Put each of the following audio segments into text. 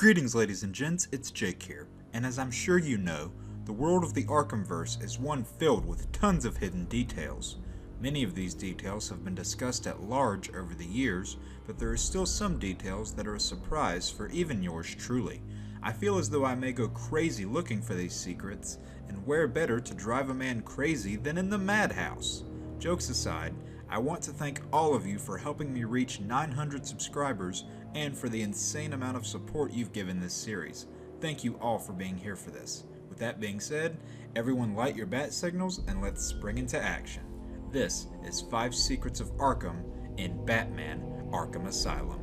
Greetings ladies and gents, it's Jake here, and as I'm sure you know, the world of the Arkhamverse is one filled with tons of hidden details. Many of these details have been discussed at large over the years, but there are still some details that are a surprise for even yours truly. I feel as though I may go crazy looking for these secrets, and where better to drive a man crazy than in the madhouse? Jokes aside, I want to thank all of you for helping me reach 900 subscribers and for the insane amount of support you've given this series. Thank you all for being here for this. With that being said, everyone light your bat signals and let's spring into action. This is 5 Secrets of Arkham in Batman Arkham Asylum.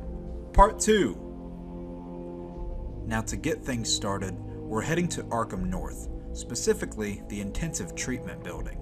Part 2! Now to get things started, we're heading to Arkham North, specifically the Intensive Treatment Building.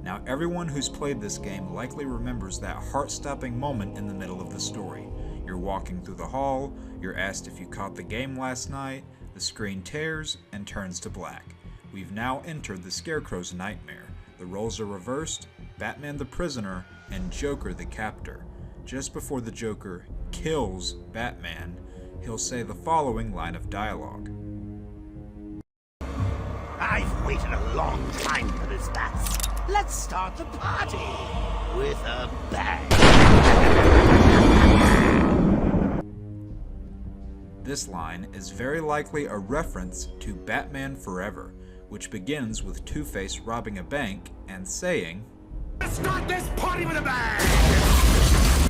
Now everyone who's played this game likely remembers that heart-stopping moment in the middle of the story. You're walking through the hall, you're asked if you caught the game last night, the screen tears and turns to black. We've now entered the Scarecrow's nightmare. The roles are reversed, Batman the prisoner and Joker the captor. Just before the Joker kills Batman, he'll say the following line of dialogue. I've waited a long time for this, Bats. Let's start the party with a bang. This line is very likely a reference to Batman Forever, which begins with Two-Face robbing a bank and saying, Let's start this party with a bang!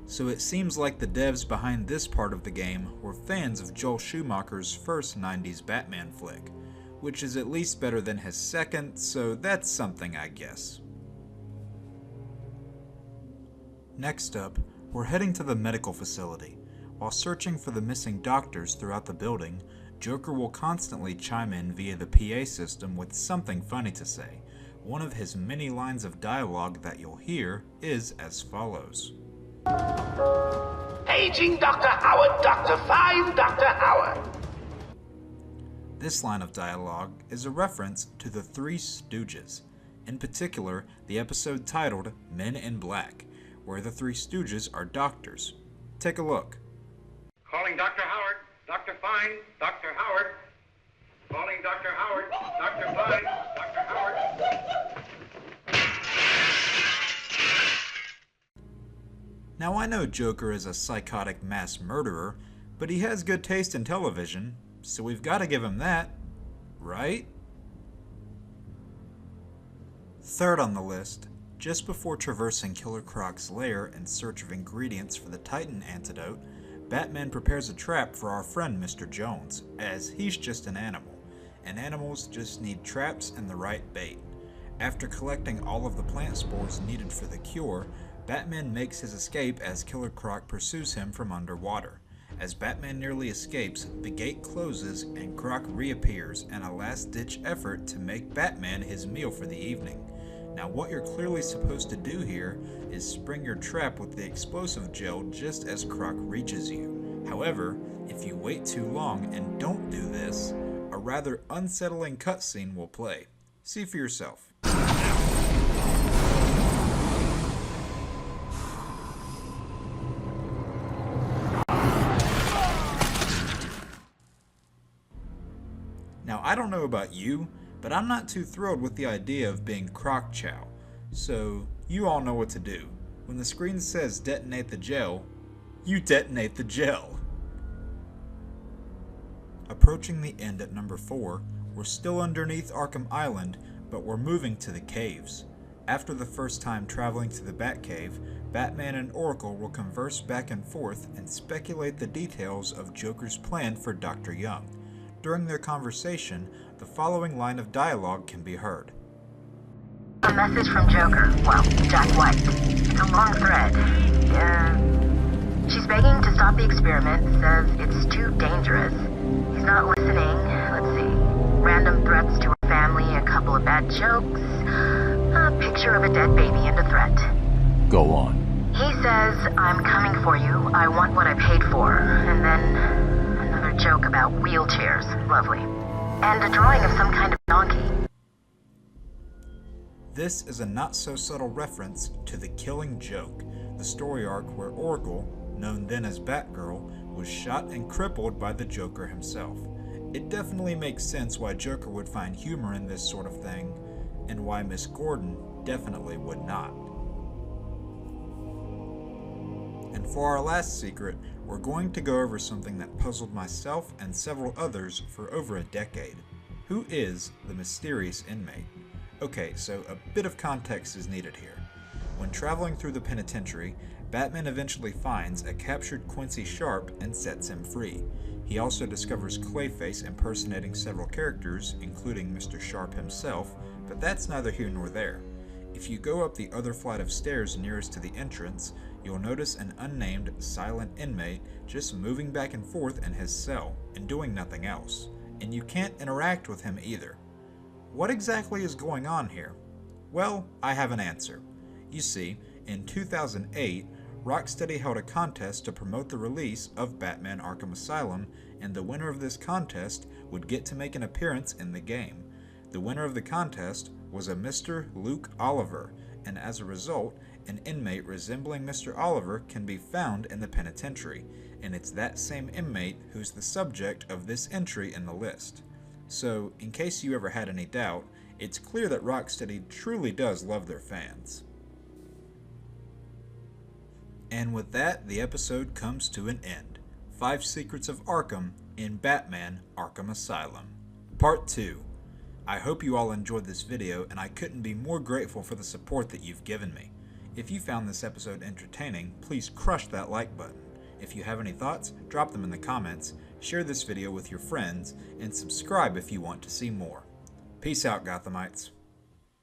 So it seems like the devs behind this part of the game were fans of Joel Schumacher's first 90s Batman flick, which is at least better than his second, so that's something I guess. Next up, we're heading to the medical facility. While searching for the missing doctors throughout the building, Joker will constantly chime in via the PA system with something funny to say. One of his many lines of dialogue that you'll hear is as follows. Paging Dr. Howard, Dr. Fine Dr. Howard. This line of dialogue is a reference to the Three Stooges, in particular the episode titled Men in Black, where the Three Stooges are doctors. Take a look. Calling Dr. Howard, Dr. Fine, Dr. Howard. Calling Dr. Howard, Dr. Fine, Dr. Howard. Now I know Joker is a psychotic mass murderer, but he has good taste in television, so we've got to give him that, right? Third on the list, just before traversing Killer Croc's lair in search of ingredients for the Titan antidote, Batman prepares a trap for our friend Mr. Jones, as he's just an animal, and animals just need traps and the right bait. After collecting all of the plant spores needed for the cure, Batman makes his escape as Killer Croc pursues him from underwater. As Batman nearly escapes, the gate closes and Croc reappears in a last-ditch effort to make Batman his meal for the evening. Now what you're clearly supposed to do here is spring your trap with the explosive gel just as Croc reaches you. However, if you wait too long and don't do this, a rather unsettling cutscene will play. See for yourself. Now I don't know about you, but I'm not too thrilled with the idea of being Croc Chow, so you all know what to do. When the screen says detonate the gel, you detonate the gel. Approaching the end at number 4, we're still underneath Arkham Island, but we're moving to the caves. After the first time traveling to the Batcave, Batman and Oracle will converse back and forth and speculate the details of Joker's plan for Dr. Young. During their conversation, the following line of dialogue can be heard. A message from Joker, well, Jack White. It's a long thread. She's begging to stop the experiment, says it's too dangerous. He's not listening. Let's see. Random threats to her family, a couple of bad jokes, a picture of a dead baby and a threat. Go on. He says, I'm coming for you, I want what I paid for, and then another joke about wheelchairs, lovely, and a drawing of some kind of donkey. This is a not-so-subtle reference to The Killing Joke, the story arc where Oracle, known then as Batgirl, was shot and crippled by the Joker himself. It definitely makes sense why Joker would find humor in this sort of thing, and why Miss Gordon definitely would not. And for our last secret, we're going to go over something that puzzled myself and several others for over a decade. Who is the mysterious inmate? Okay, so a bit of context is needed here. When traveling through the penitentiary, Batman eventually finds a captured Quincy Sharp and sets him free. He also discovers Clayface impersonating several characters, including Mr. Sharp himself, but that's neither here nor there. If you go up the other flight of stairs nearest to the entrance, you'll notice an unnamed, silent inmate just moving back and forth in his cell and doing nothing else, and you can't interact with him either. What exactly is going on here? Well, I have an answer. You see, in 2008, Rocksteady held a contest to promote the release of Batman Arkham Asylum, and the winner of this contest would get to make an appearance in the game. The winner of the contest was a Mr. Luke Oliver, and as a result, an inmate resembling Mr. Oliver can be found in the penitentiary, and it's that same inmate who's the subject of this entry in the list. So, in case you ever had any doubt, it's clear that Rocksteady truly does love their fans. And with that, the episode comes to an end. 5 Secrets of Arkham in Batman Arkham Asylum. Part 2. I hope you all enjoyed this video, and I couldn't be more grateful for the support that you've given me. If you found this episode entertaining, please crush that like button. If you have any thoughts, drop them in the comments, share this video with your friends, and subscribe if you want to see more. Peace out, Gothamites.